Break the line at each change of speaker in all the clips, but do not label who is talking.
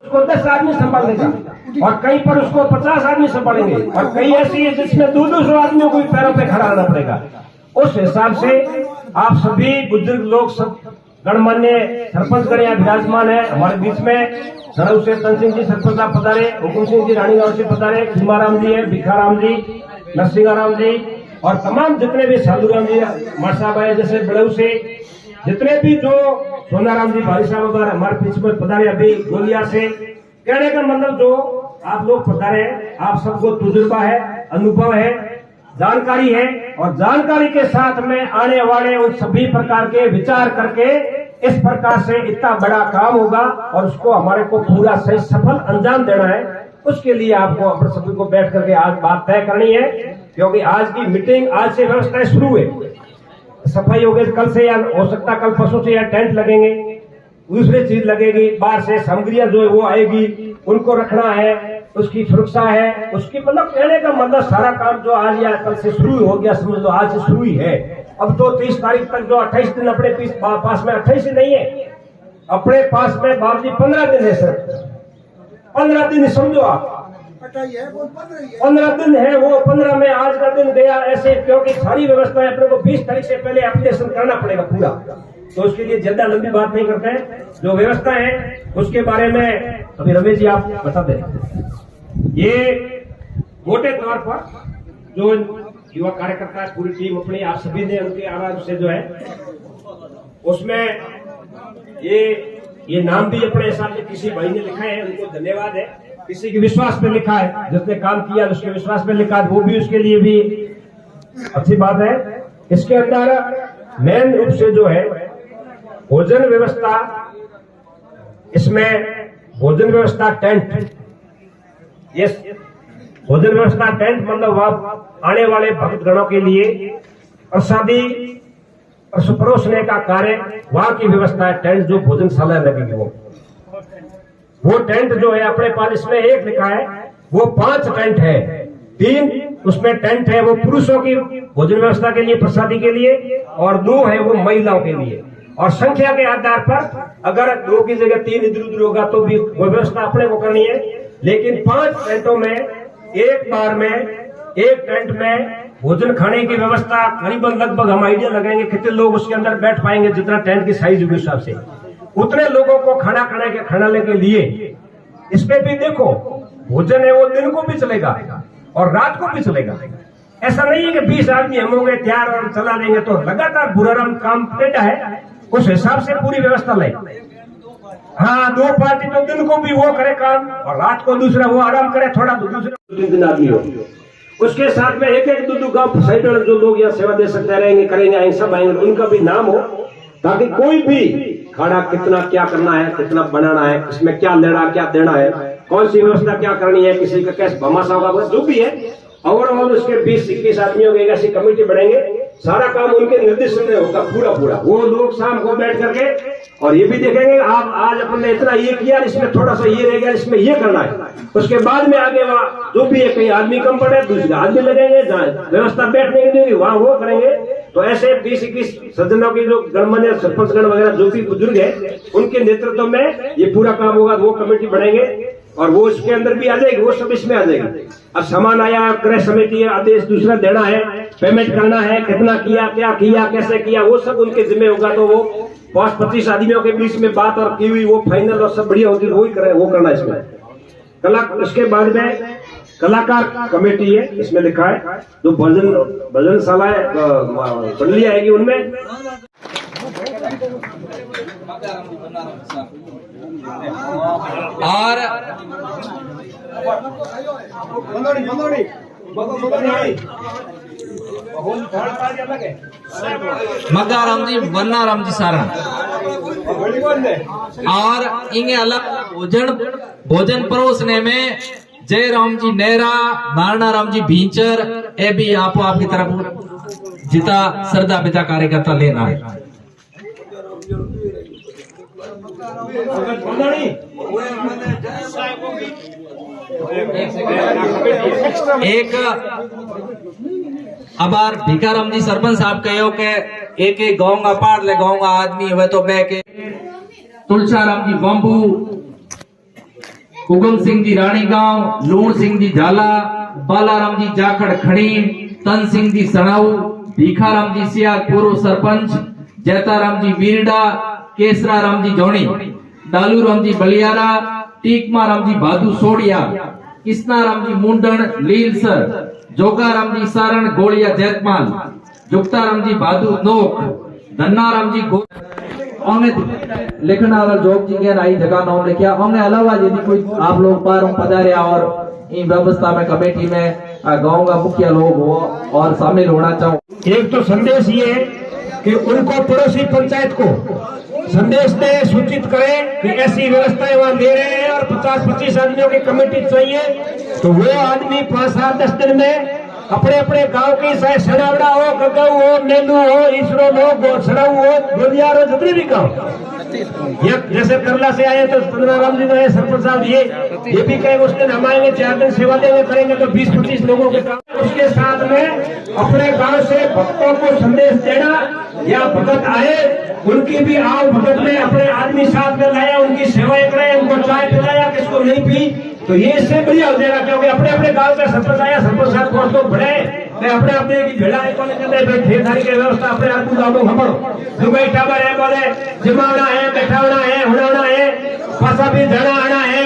उसको 10 आदमी संभाल लेगा और कहीं पर उसको 50 आदमी संभालेंगे और कई ऐसी है जिसमें 200 आदमियों को भी पैरों पे खड़ा रहना पड़ेगा। उस हिसाब से आप सभी बुजुर्ग लोग सब गणमान्य सरपंच यहाँ विराजमान है हमारे बीच में। सड़क से तन सिंह जी सरपंच साहब पधारे, हुकुम सिंह जी रानीगांव से पधारे, खीमाराम जी है, भिखाराम जी, नरसिंहाराम जी और तमाम जितने भी साधुराम जी साहब आए जैसे बड़ऊ से जितने भी जो सोनाराम जी भाई साहब हमारे बीच में पधारे अभी गोलिया से। कहने का मतलब जो आप लोग पधारे आप सबको तजुर्बा है, अनुभव है, जानकारी है और जानकारी के साथ में आने वाले उन सभी प्रकार के विचार करके इस प्रकार से इतना बड़ा काम होगा और उसको हमारे को पूरा सही सफल अंजाम देना है। उसके लिए आपको अपन सभी को बैठ करके आज बात तय करनी है क्योंकि आज की मीटिंग आज से व्यवस्थाएं शुरू है। सफाई होगी कल से या हो सकता कल परसों से या टेंट लगेंगे, दूसरी चीज लगेगी, बाहर से सामग्रियां जो है वो आएगी, उनको रखना है, उसकी सुरक्षा है, उसकी मतलब कहने का मतलब सारा काम जो आज या कल से शुरू हो गया समझ लो आज से शुरू ही है। अब तो 30 तारीख तक जो 28 दिन अपने पास में 28 ही नहीं है, अपने पास में बाबूजी 15 दिन है सर, 15 दिन समझो आप 15 दिन है वो 15 में आज का दिन गया ऐसे क्योंकि सारी व्यवस्था अपने को 20 तारीख से पहले एप्लीकेशन करना पड़ेगा पूरा। तो उसके लिए ज्यादा लंबी बात नहीं करते हैं, जो व्यवस्था है उसके बारे में अभी रमेश जी आप बता दें। ये मोटे तौर पर जो युवा कार्यकर्ता है पूरी टीम अपनी आप सभी ने उनके आवाज से जो है उसमें ये नाम भी अपने हिसाब से किसी भाई ने लिखा है, उनको धन्यवाद है। किसी के विश्वास पे लिखा है, जिसने काम किया उसके विश्वास पे लिखा है, वो भी उसके लिए भी अच्छी बात है। इसके अंदर मेन रूप से जो है भोजन व्यवस्था, इसमें भोजन व्यवस्था टेंट, यस भोजन व्यवस्था टेंट मतलब वहां आने वाले भक्तगणों के लिए प्रसादी परोसने का कार्य वहां की व्यवस्था है। टेंट जो भोजनशाला लगेगी वो टेंट जो है अपने पास इसमें एक लिखा है वो 5 टेंट है, 3 उसमें टेंट है वो पुरुषों की भोजन व्यवस्था के लिए प्रसादी के लिए और 2 है वो महिलाओं के लिए। और संख्या के आधार पर अगर 2 की जगह 3 इधर उधर होगा तो भी वो व्यवस्था अपने को करनी है। लेकिन 5 टेंटों में एक बार में एक टेंट में भोजन खाने की व्यवस्था करीबन लगभग हम आइडिया लगाएंगे कितने लोग उसके अंदर बैठ पाएंगे, जितना टेंट की साइज होगी हिसाब से उतने लोगों को खाना लेने के लिए। इस पे भी देखो भोजन है वो दिन को भी चलेगा और रात को भी चलेगा। ऐसा नहीं है कि 20 आदमी हम हो गए तैयार और चला देंगे, तो लगातार बुराराम काम पेटा है उस हिसाब से पूरी व्यवस्था ले। हाँ 2 पार्टी तो दिन को भी वो करे काम और रात को दूसरा वो आराम करे, थोड़ा दूसरा 3 आदमी हो उसके साथ में एक 2 गांव साइड जो लोग यहाँ सेवा दे सकते रहेंगे करेंगे सब आएंगे, उनका भी नाम हो ताकि कोई भी खाना कितना क्या करना है, कितना बनाना है, इसमें क्या लेना क्या देना है, कौन सी व्यवस्था क्या करनी है, किसी का कैसे भमासा होगा जो भी है ओवरऑल उसके 20-21 आदमियों की ऐसी कमेटी बढ़ेंगे। सारा काम उनके निर्देशन में होगा पूरा। वो लोग शाम को बैठ करके और ये भी देखेंगे आप आज अपन ने इतना ये किया, इसमें थोड़ा सा ये रह गया, इसमें ये करना है। उसके बाद में आगे वहाँ जो भी है कहीं आदमी कम पड़े दूसरे आदमी लगेंगे, जहाँ व्यवस्था बैठने की देगी वहाँ वो करेंगे। तो ऐसे 20-21 सज्जनों की जो गणमान्य सरपंचगण वगैरह जो भी बुजुर्ग है उनके नेतृत्व में ये पूरा काम होगा। वो कमेटी बढ़ेंगे और वो इसके अंदर भी आ जाएगी, वो सब इसमें आ जाएगी। अब सामान आया, क्रय समिति आदेश दूसरा देना है, पेमेंट करना है, कितना किया, क्या किया, कैसे किया, वो सब उनके जिम्मे होगा। तो वो 5-25 आदमियों के बीच में बात और की हुई वो फाइनल और सब बढ़िया होगी, वही करे वो करना इसमें। उसके बाद में कलाकार कमेटी है, इसमें लिखा है जो भजनशाला मंडली आएगी उनमें
और मगाराम जी वन्नाराम जी सारण और इन्हें अलग भोजन परोसने में जयराम जी नेहरा, नारायण राम जी भींचर, ए भी आपकी तरफ जिता श्रद्धा पिता कार्यकर्ता लेना है। एक अबार भिखाराम जी सरपंच साहब कहो के एक गाँव का पार ले गाँव का आदमी हुए तो बह के तुलसाराम जी बम्बू उगम सिंह जी रानी गांव, लूण सिंह जी झाला, बालाराम जी जाखड़ खड़ी, तन सिंह जी सणाऊ, भीखाराम जी सियाग पूर्व सरपंच, जैताराम जी वीरडा, केसरा राम जी जोनी, डालू राम जी बलियारा, टीकमा राम जी भादू सोडिया, कृष्णा राम जी मुंडन लीलसर, जोगा राम जी सारण गोलिया जैतमाल, जुगता राम जी भादू नोक, धन्ना राम जी हमने लिखना अगर जोग जी के आई जगह नाम लिखा। हमने अलावा यदि कोई आप लोग पार पधारे और इन व्यवस्था में कमेटी में गांव का मुखिया लोग हो और शामिल होना चाहो।
एक तो संदेश ये कि उनको पड़ोसी पंचायत को संदेश दे, सूचित करें कि ऐसी व्यवस्थाएं वहां ले रहे हैं और 50-25 आदमियों की कमेटी चाहिए, तो वो आदमी 5-7-10 दिन में अपने अपने गांव की चाहे सड़ावड़ा हो, गगऊ हो, नेलू हो, ईसरो हो, सड़ाऊ हो, गोलियार हो, जितने भी गाँव जैसे करला से आए तो चंद्राराम जी गए, सरपंच साहब ये भी कहेंगे उस दिन हम आएंगे, 4 दिन सेवा देंगे, करेंगे तो 20-25 लोगों के काम। उसके साथ में अपने गांव से भक्तों को संदेश देना, या भगत आए उनकी भी आओ भगत में अपने आदमी साथ में लाया, उनकी सेवाएं करें, उनको चाय पिलाया, किसको नहीं पी, तो ये इससे बढ़िया हो जाएगा। क्योंकि अपने अपने गांव का सरपंच आया, सरपंच साहब को तो बढ़े अपने अपने की भेड़ा ढेर सारी की व्यवस्था अपने आप गाँव में खबर जो बैठा है, बोले जमावना है, बैठावना है, होना है, पासा भी जाना आना है,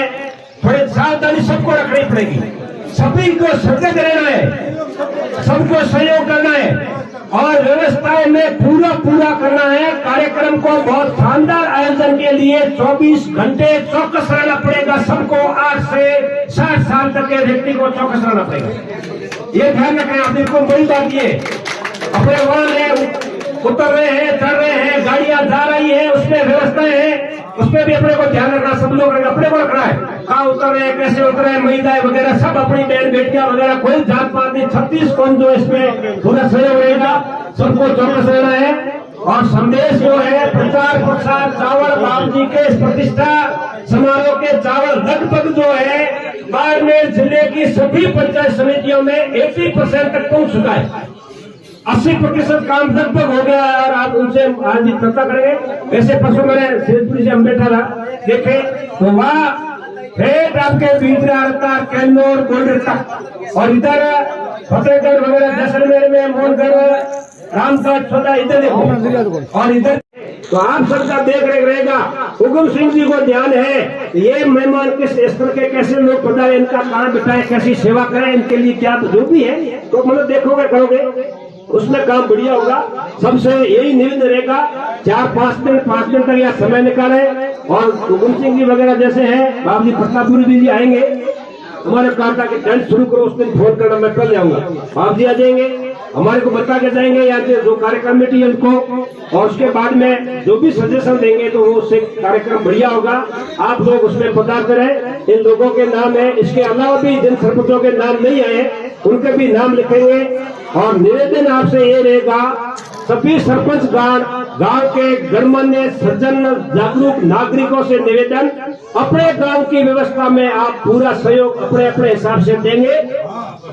थोड़ी सावधानी सबको रखनी पड़ेगी, सभी को सजग रहना है, सबको सहयोग करना है और व्यवस्थाओं में पूरा करना है। कार्यक्रम को बहुत शानदार आयोजन के लिए 24 घंटे चौकस रहना पड़ेगा। सबको 8 से 60 साल तक के व्यक्ति को चौकस रहना पड़ेगा। ये ध्यान रखें आप, बिल्कुल बड़ी बात ये अपने वाहन है उतर रहे हैं, चढ़ रहे हैं, गाड़ियां जा रही है, उसमें व्यवस्थाएं हैं, उसमें भी अपने को ध्यान रखना, सब लोग अपने को रखना है, कहाँ उतर रहे हैं, कैसे उतर रहे हैं, महिलाएं वगैरह सब अपनी बहन बेटियां वगैरह कोई जात पात नहीं, 36 कौन जो इसमें पूरा सहयोग रहेगा, सबको चौकस रहना है। और संदेश जो है प्रचार प्रसार चावल बाबू जी के प्रतिष्ठा समारोह के चावल लगभग जो है बाड़मेर जिले की सभी पंचायत समितियों में 80% तक पहुंच चुका है, 80% काम लगभग हो गया है। और आप उनसे आज ही चर्चा करेंगे। वैसे परसों मैंने सेजपुरी से हम बैठा था, देखे तो वहाँ फेट आपके बीजराता कैलोर गोल्डर तक, और इधर फतेहगढ़ वगैरह जैसलमेर में मोहनगढ़ रामगढ़ छोटा इधर देखो, और इधर तो आप सबका देख रेख रहेगा। उगम सिंह जी को ध्यान है ये मेहमान किस स्तर के कैसे लोग पधारे, इनका कहाँ बिठाए, कैसी सेवा करें, इनके लिए क्या जो भी है तो मतलब देखोगे करोगे उसमें काम बढ़िया होगा। सबसे यही निवेदन रहेगा 4-5 दिन तक यह समय निकाले। और उगम सिंह जी वगैरह जैसे हैं बाबू जी प्रतापपुरी जी आएंगे, हमारे कार्ता के टेंट शुरू करो, उस दिन फोन करना, मैं कल जाऊंगा, बाबू जी आ जाएंगे, हमारे को बता के जाएंगे या जो कार्यक्रम कमेटी है उनको, और उसके बाद में जो भी सजेशन देंगे तो वो उससे कार्यक्रम बढ़िया होगा। आप लोग उसमें पता करें, इन लोगों के नाम है, इसके अलावा भी जिन सरपंचों के नाम नहीं आए उनके भी नाम लिखेंगे। और निवेदन आपसे ये रहेगा सभी सरपंच गांव के गणमान्य सज्जन जागरूक नागरिकों से निवेदन, अपने गांव की व्यवस्था में आप पूरा सहयोग अपने अपने हिसाब से देंगे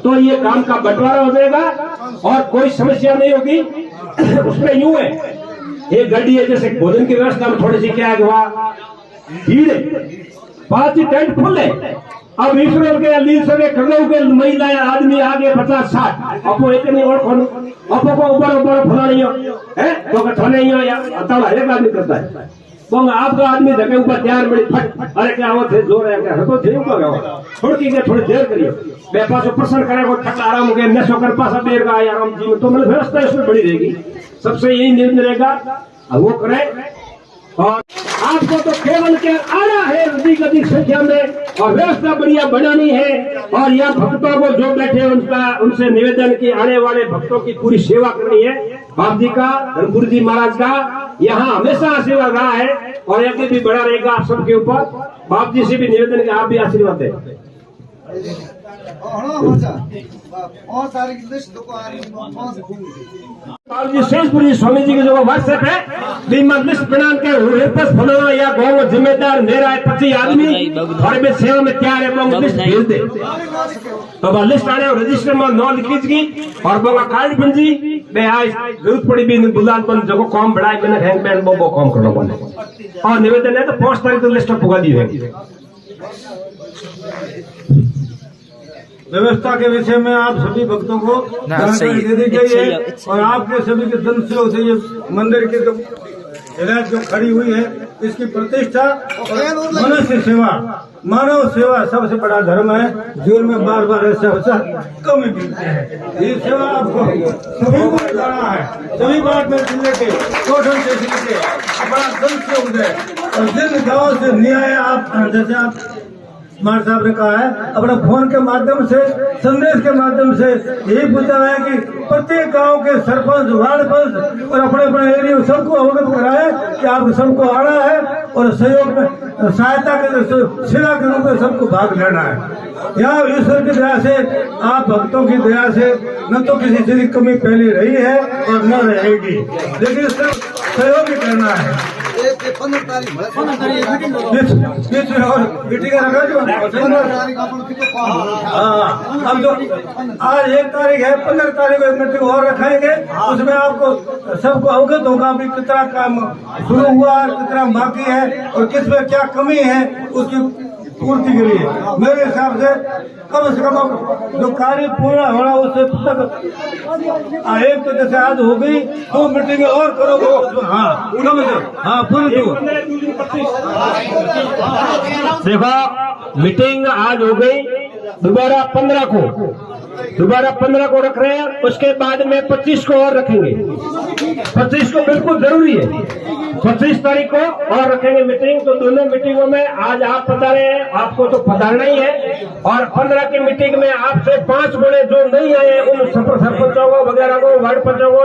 तो ये काम का बंटवारा हो जाएगा और कोई समस्या नहीं होगी। उसमें यूं है, एक गाड़ी है जैसे भोजन की व्यवस्था में थोड़ी सी क्या है, वहाँ भीड़ है, 5 टेंट फुल है। अब ईश्वर के लील सके कगऊ के महिलाएं आदमी आगे 50-60 अपो इतनी और खोल अपो को ऊपर फुला नहीं हो है तो थोड़े ही हो या तब एक आदमी करता है तो आपका आदमी धके ऊपर 4 मिनट फट, अरे क्या हो थे जोर है क्या तो थे ऊपर छोड़ के थोड़ी देर करिए, मेरे पास प्रसन्न करेगा थक आराम हो गया न सोकर पासा देर का आराम जी तो मतलब व्यवस्था इसमें बड़ी रहेगी। सबसे यही निवेदन रहेगा वो करें। और आपको तो केवल के आना है अधिक संख्या में और व्यवस्था बढ़िया बनानी है। और यह भक्तों को जो बैठे उनसे निवेदन की आने वाले भक्तों की पूरी सेवा करनी है। बाप जी का, गुरु जी महाराज का यहाँ हमेशा आशीर्वाद रहा है और आगे भी बड़ा रहेगा आप सबके ऊपर। बाप जी से भी निवेदन कि आप भी आशीर्वाद दें। शेषपुरी स्वामी जी के जो व्हाट्सएप है लिस्ट बना के या गाँव जिम्मेदार मेरा 25 आदमी और में सेवा में तैयार है लिस्ट भेज दे तो लिस्ट आने और रजिस्टर में नौ लिखी और बोला कार्ड बन जी मैं आज जरूरत पड़ी भी बुलान बन जगह कॉम बढ़ाए मैंने हैंग मैन वो कॉम करना बोले और निवेदन है तो 5 तारीख तो लिस्ट पुगा दी है
व्यवस्था के विषय में आप सभी भक्तों को जानकारी दे दी गई है और आपके सभी के धन सहयोग से ये मंदिर की जो हिदायत जो खड़ी हुई है इसकी प्रतिष्ठा और मनुष्य सेवा मानव सेवा सबसे बड़ा धर्म है। जीवन में बार बार ऐसा अवसर कम ही मिलते हैं। ये सेवा आपको सभी को करना है। सभी बात में जिले के टोटल स्टेशन के बड़ा धन सहयोग है और जिन गाँव से न्याय आप जैसे आप कुमार साहब ने कहा है अपना फोन के माध्यम से संदेश के माध्यम से यही पूछा है कि प्रत्येक गांव के सरपंच वार्ड पंच और अपने अपने एरिया में सबको अवगत कराए कि आप सबको आना है और सहयोग में सहायता के सेवा के रूप में सबको भाग लेना है। यहाँ ईश्वर की दया से आप भक्तों की दया से न तो किसी चीज की कमी पहले रही है और न रहेगी, लेकिन सिर्फ सहयोग ही करना है। और मीटिंग रखा जो अब जो आज 1 तारीख है 15 तारीख को मीटिंग और रखेंगे। उसमें आपको सबको अवगत होगा भी कितना काम शुरू हुआ है, कितना बाकी है और किस में क्या कमी है उसकी पूर्ति के लिए मेरे हिसाब से कम जो कार्य पूरा हो रहा उससे तक एक तो जैसे आज हो गई 2 मीटिंग और करो। हाँ पूरी
देखो मीटिंग आज हो गई, दोबारा 15 को रख रहे हैं। उसके बाद में 25 को और रखेंगे। 25 को बिल्कुल जरूरी है, 25 तारीख को और रखेंगे मीटिंग। तो दोनों मीटिंगों में आज आप पधारे हैं, आपको तो पधारना ही है। और 15 की मीटिंग में आपसे 5 बड़े जो नहीं आए उन सरपंचों को वगैरह को वार्ड पंचों को